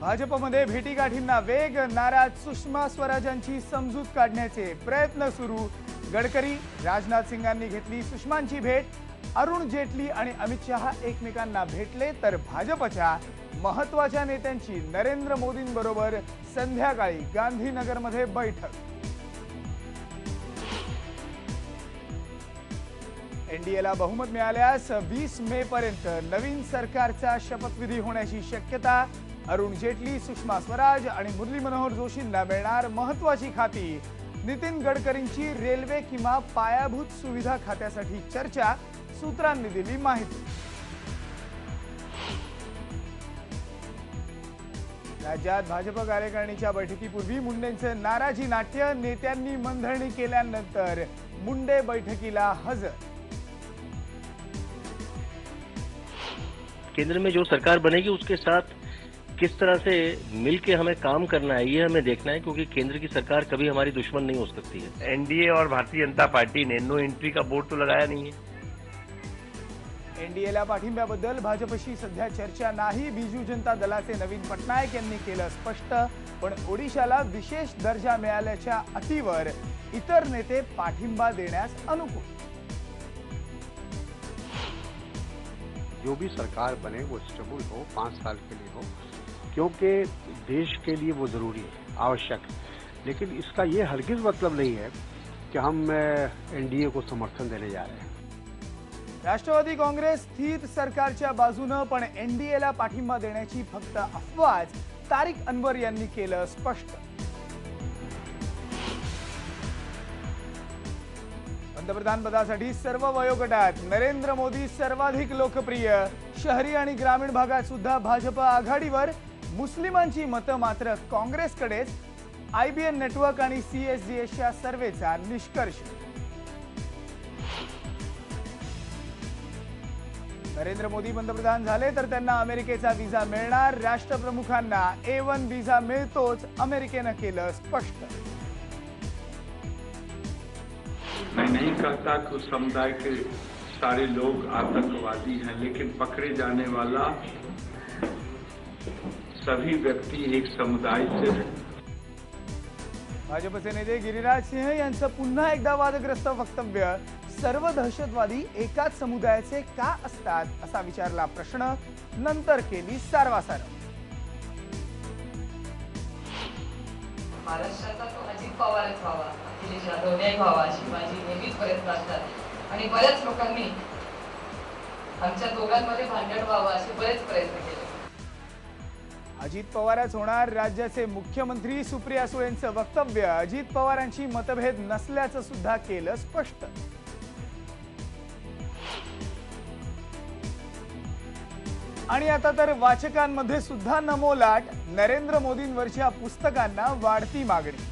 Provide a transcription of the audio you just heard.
भाजपमध्ये भेटीगाठींना वेग, नाराज सुषमा स्वराजांची समजूत काढण्याचे प्रयत्न सुरू। गडकरी, राजनाथ सिंगांनी घेतली सुषमांची भेट। अरुण जेटली आणि अमित शहा एकमेकांना भेटले, तर भाजपच्या महत्त्वाच्या नेत्यांची नरेंद्र मोदींबरोबर संध्याकाळी गांधीनगरमध्ये बैठक। एनडीएला बहुमत मिळाल्यास 20 मे पर्यंत नवीन सरकारचा शपथविधी होण्याची शक्यता। अरुण जेटली, सुषमा स्वराज आणि मुरली मनोहर जोशींना मिळणार महत्त्वाची खाती। नितीन गडकरींची रेल्वे किंवा पायाभूत सुविधा खात्यासाठी चर्चा, सूत्रांनी दिली माहिती। राज्यात भाजप कार्यकारिणीच्या बैठकीपूर्वी मुंडेंचे नाराजी नाट्य, नेत्यांनी मनधरणी केल्यानंतर मुंडे बैठकीला हजर। केंद्र में जो सरकार बनेगी उसके साथ किस तरह से मिलके हमें काम करना है, ये हमें देखना है, क्योंकि केंद्र की सरकार कभी हमारी दुश्मन नहीं हो सकती है। एनडीए और भारतीय जनता पार्टी ने नो एंट्री का बोर्ड तो लगाया नहीं है। एनडीएला पाठिंब्याबद्दल भाजपशी सध्या चर्चा नाही, बिजू जनता दलाचे नवीन पटनायक यांनी केलं स्पष्ट। पण ओडिशाला विशेष दर्जा मिळाल्याच्या अटीवर इतर नेते पाठिंबा देण्यास अनुकूल। जो भी सरकार बने वो स्टेबल हो, 5 साल के लिए हो, क्योंकि देश के लिए वो जरूरी है, आवश्यक है। लेकिन इसका ये हरगिज मतलब नहीं है कि हम एनडीए को समर्थन देने जा रहे हैं। राष्ट्रवादी काँग्रेस स्थिर सरकारच्या बाजूने, पण एनडीएला पाठिंबा देण्याची फक्त अफवाच, तारिक अनवर यांनी केलं स्पष्ट। पंतप्रधानपदासाठी सर्व वयोगटात नरेंद्र मोदी सर्वाधिक लोकप्रिय। शहरी आणि ग्रामीण भागात सुद्धा भाजप आघाडीवर। मुस्लिमांची मतं मात्र काँग्रेसकडेच, आयबीएन नेटवर्क आणि सीएसडीएसच्या सर्वेचा निष्कर्ष। नरेंद्र मोदी पंतप्रधान झाले तर त्यांना अमेरिकेचा व्हिसा मिळणार। राष्ट्रप्रमुखांना A1 व्हिसा मिळतोच, अमेरिकेने केलं स्पष्ट। मैं नहीं कहता कि उस समुदाय के सारे लोग आतंकवादी हैं, लेकिन पकड़े जाने वाला सभी व्यक्ति एक समुदाय से हैं। भाजपचे नेते गिरिराज सिंह यांचं पुन्हा एकदा वादग्रस्त वक्तव्य। सर्व दहशतवादी एकाच समुदायाचे का असतात, असा विचारला प्रश्न, नंतर केली सारवासारव। महाराष्ट्राचा तो अजित पवारच व्हावा, अखिलेश यादव नाही व्हावा, अशी माझी नेहमीच प्रयत्न असतात। आणि बऱ्याच लोकांनी आमच्या दोघांमध्ये भांडण व्हावं असे बरेच प्रयत्न केले। अजित पवारच होणार राज्याचे मुख्यमंत्री, सुप्रिया सुळेंचं वक्तव्य। अजित पवारांची मतभेद नसल्याचं सुद्धा केलं स्पष्ट। आणि आता तर वाचकांमध्ये सुद्धा नमोलाट, नरेंद्र मोदींवरच्या पुस्तकांना वाढती मागणी।